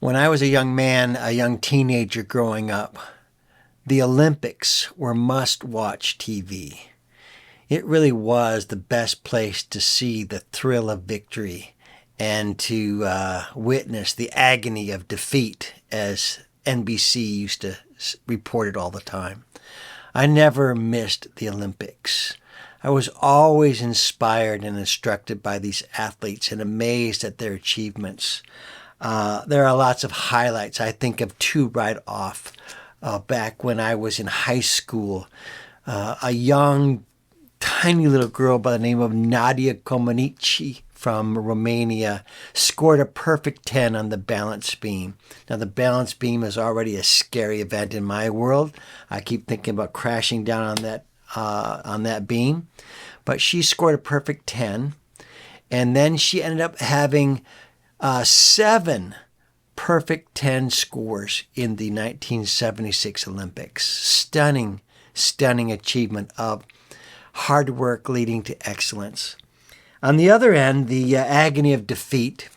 When I was a young man, a young teenager growing up, the Olympics were must-watch TV. It really was the best place to see the thrill of victory and to witness the agony of defeat, as NBC used to report it all the time. I never missed the Olympics. I was always inspired and instructed by these athletes and amazed at their achievements. There are lots of highlights. I think of two right off. Back when I was in high school, a young, tiny little girl by the name of Nadia Comaneci from Romania scored a perfect 10 on the balance beam. Now, the balance beam is already a scary event in my world. I keep thinking about crashing down on that beam. But she scored a perfect 10, and then she ended up having 7 perfect 10 scores in the 1976 Olympics. Stunning, stunning achievement of hard work leading to excellence. On the other end, the agony of defeat.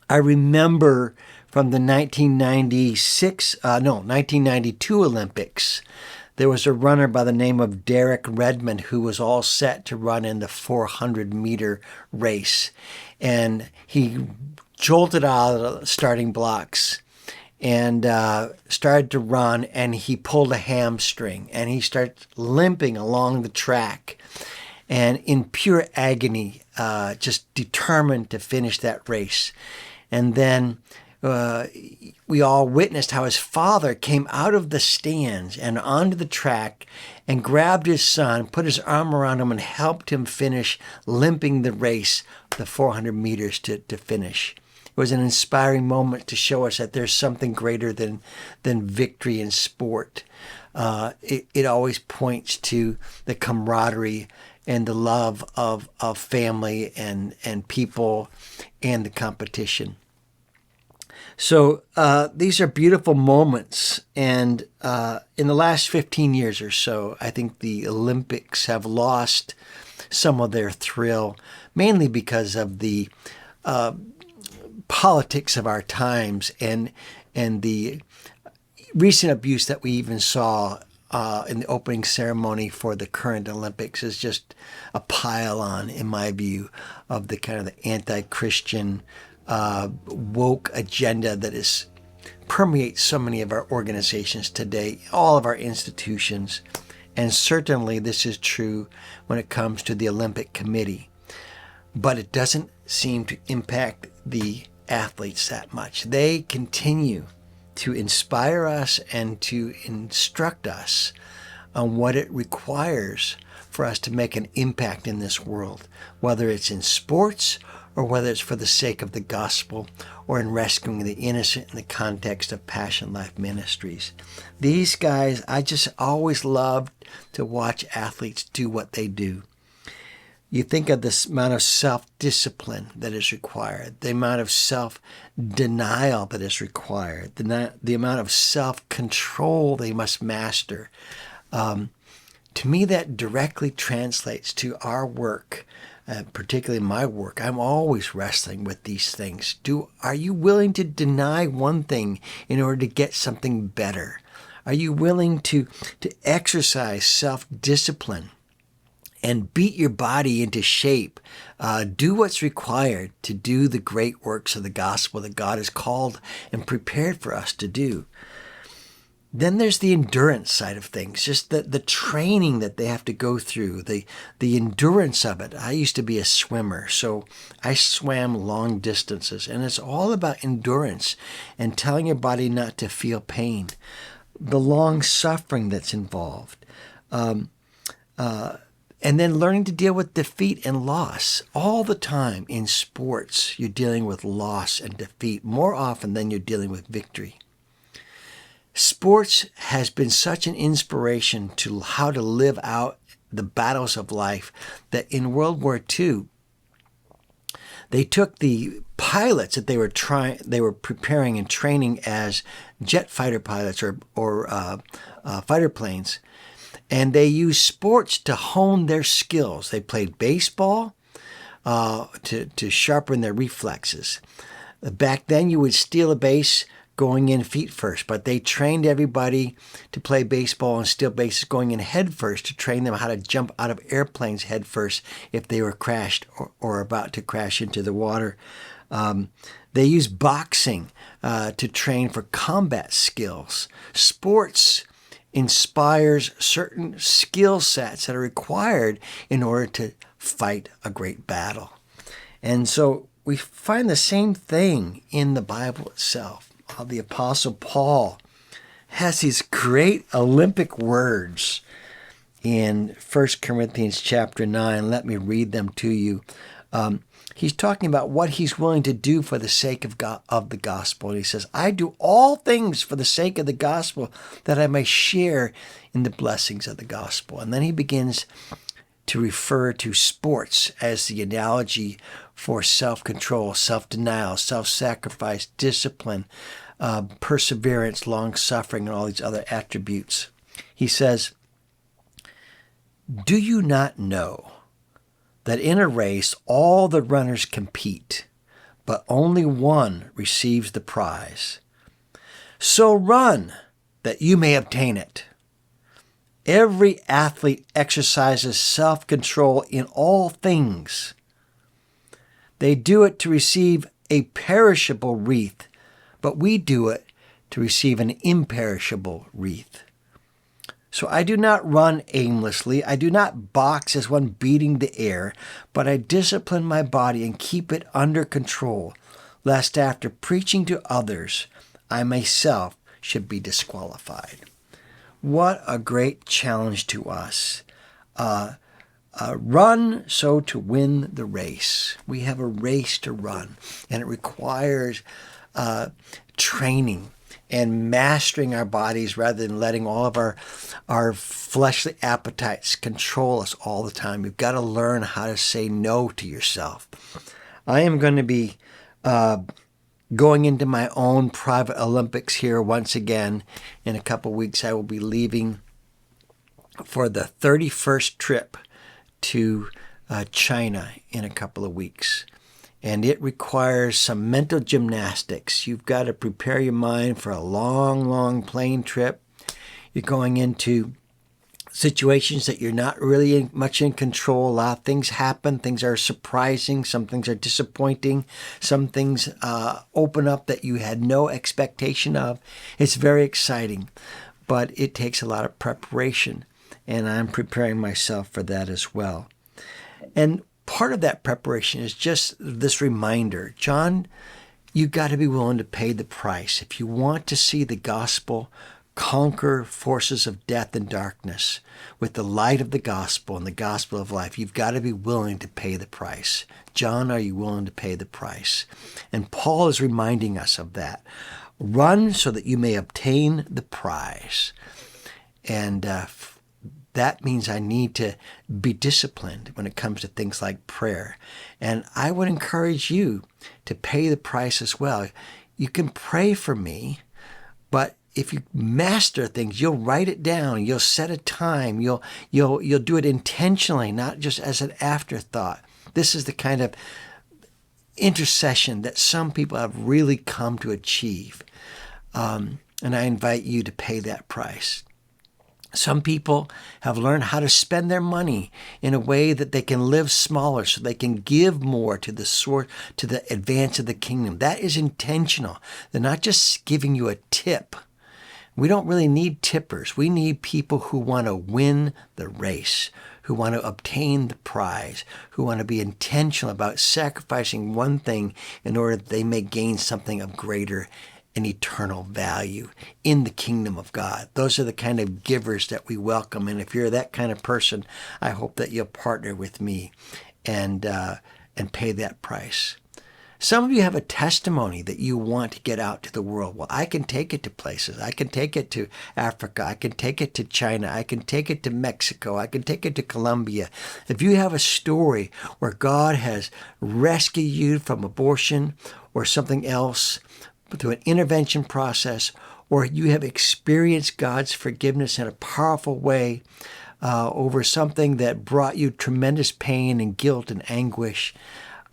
I remember from the 1992 Olympics, there was a runner by the name of Derek Redmond who was all set to run in the 400-meter race. And he jolted out of the starting blocks and started to run, and he pulled a hamstring, and he started limping along the track, and in pure agony, just determined to finish that race. And then we all witnessed how his father came out of the stands and onto the track and grabbed his son, put his arm around him, and helped him finish limping the race, the 400 meters to finish. It was an inspiring moment to show us that there's something greater than victory in sport. It always points to the camaraderie and the love of family and people and the competition. So these are beautiful moments, and in the last 15 years or so, I think the Olympics have lost some of their thrill, mainly because of the politics of our times and the recent abuse that we even saw in the opening ceremony for the current Olympics is just a pile-on, in my view, of the kind of the anti-Christian woke agenda that permeates so many of our organizations today, all of our institutions, and certainly this is true when it comes to the Olympic Committee. But it doesn't seem to impact the athletes that much. They continue to inspire us and to instruct us on what it requires for us to make an impact in this world, whether it's in sports or whether it's for the sake of the gospel or in rescuing the innocent in the context of PassionLife ministries. These guys, I just always loved to watch athletes do what they do. You think of this amount of self-discipline that is required, the amount of self-denial that is required, the amount of self-control they must master. To me, that directly translates to our work, particularly my work. I'm always wrestling with these things. Are you willing to deny one thing in order to get something better? Are you willing to exercise self-discipline and beat your body into shape? Do what's required to do the great works of the gospel that God has called and prepared for us to do. Then there's the endurance side of things, just the training that they have to go through, the endurance of it. I used to be a swimmer, so I swam long distances, and it's all about endurance and telling your body not to feel pain, the long suffering that's involved. And then learning to deal with defeat and loss. All the time in sports, you're dealing with loss and defeat more often than you're dealing with victory. Sports has been such an inspiration to how to live out the battles of life that in World War II, they took the pilots that they were preparing and training as jet fighter pilots or fighter planes, and they used sports to hone their skills. They played baseball to sharpen their reflexes. Back then, you would steal a base going in feet first, but they trained everybody to play baseball and steal bases going in head first to train them how to jump out of airplanes head first if they were crashed or about to crash into the water. They use boxing to train for combat skills. Sports inspires certain skill sets that are required in order to fight a great battle. And so we find the same thing in the Bible itself. The Apostle Paul has these great Olympic words in 1 Corinthians chapter 9. Let me read them to you. He's talking about what he's willing to do for the sake of God, of the gospel. And he says, I do all things for the sake of the gospel that I may share in the blessings of the gospel. And then he begins to refer to sports as the analogy for self-control, self-denial, self-sacrifice, discipline, perseverance, long-suffering, and all these other attributes. He says, do you not know that in a race all the runners compete, but only one receives the prize? So run that you may obtain it. Every athlete exercises self-control in all things. They do it to receive a perishable wreath, but we do it to receive an imperishable wreath. So I do not run aimlessly. I do not box as one beating the air, but I discipline my body and keep it under control, lest after preaching to others, I myself should be disqualified. What a great challenge to us. Run so to win the race. We have a race to run, and it requires training and mastering our bodies rather than letting all of our fleshly appetites control us all the time. You've got to learn how to say no to yourself. I am going to be going into my own private Olympics here once again. In a couple weeks, I will be leaving for the 31st trip to China in a couple of weeks. And it requires some mental gymnastics. You've got to prepare your mind for a long, long plane trip. You're going into situations that you're not really much in control. A lot of things happen. Things are surprising. Some things are disappointing. Some things open up that you had no expectation of. It's very exciting, but it takes a lot of preparation, and I'm preparing myself for that as well. And part of that preparation is just this reminder, John, you've got to be willing to pay the price. If you want to see the gospel conquer forces of death and darkness with the light of the gospel and the gospel of life, you've got to be willing to pay the price. John, are you willing to pay the price? And Paul is reminding us of that. Run so that you may obtain the prize. And that means I need to be disciplined when it comes to things like prayer. And I would encourage you to pay the price as well. You can pray for me, but if you master things, you'll write it down. You'll set a time. You'll do it intentionally, not just as an afterthought. This is the kind of intercession that some people have really come to achieve. And I invite you to pay that price. Some people have learned how to spend their money in a way that they can live smaller so they can give more to the advance of the kingdom. That is intentional. They're not just giving you a tip. We don't really need tippers. We need people who want to win the race, who want to obtain the prize, who want to be intentional about sacrificing one thing in order that they may gain something of greater and eternal value in the kingdom of God. Those are the kind of givers that we welcome. And if you're that kind of person, I hope that you'll partner with me and pay that price. Some of you have a testimony that you want to get out to the world. Well, I can take it to places. I can take it to Africa. I can take it to China. I can take it to Mexico. I can take it to Colombia. If you have a story where God has rescued you from abortion or something else through an intervention process, or you have experienced God's forgiveness in a powerful way over something that brought you tremendous pain and guilt and anguish,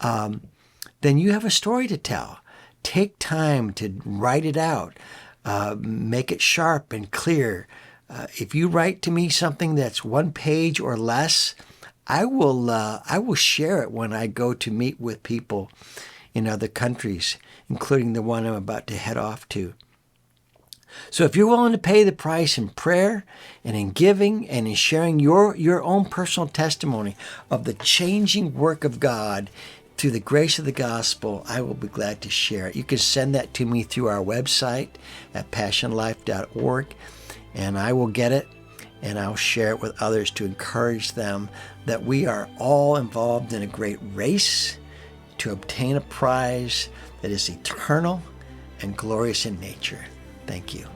then you have a story to tell. take time to write it out, make it sharp and clear. If you write to me something that's 1 page or less, I will share it when I go to meet with people in other countries, including the one I'm about to head off to. So if you're willing to pay the price in prayer and in giving and in sharing your own personal testimony of the changing work of God through the grace of the gospel, I will be glad to share it. You can send that to me through our website at PassionLife.org, and I will get it and I'll share it with others to encourage them that we are all involved in a great race to obtain a prize that is eternal and glorious in nature. Thank you.